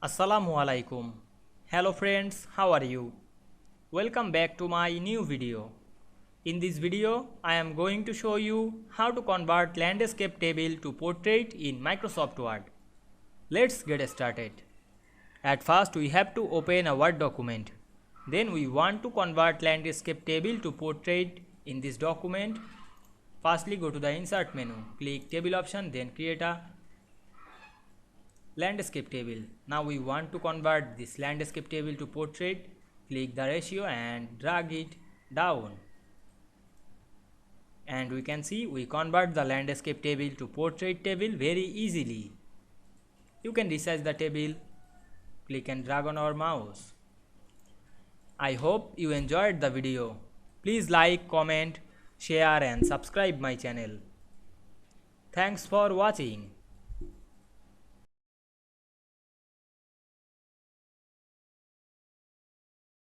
Assalamu Walaikum. Hello friends, how are you? Welcome back to my new video. In this video, I am going to show you how to convert landscape table to portrait in Microsoft Word. Let's get started. At first, we have to open a Word document. Then we want to convert landscape table to portrait in this document. Firstly, go to the Insert menu, click Table option, then create a landscape table. Now we want to convert this landscape table to portrait. Click the ratio and drag it down. And we can see we convert the landscape table to portrait table very easily. You can resize the table. Click and drag on our mouse. I hope you enjoyed the video. Please like, comment, share and subscribe my channel. Thanks for watching.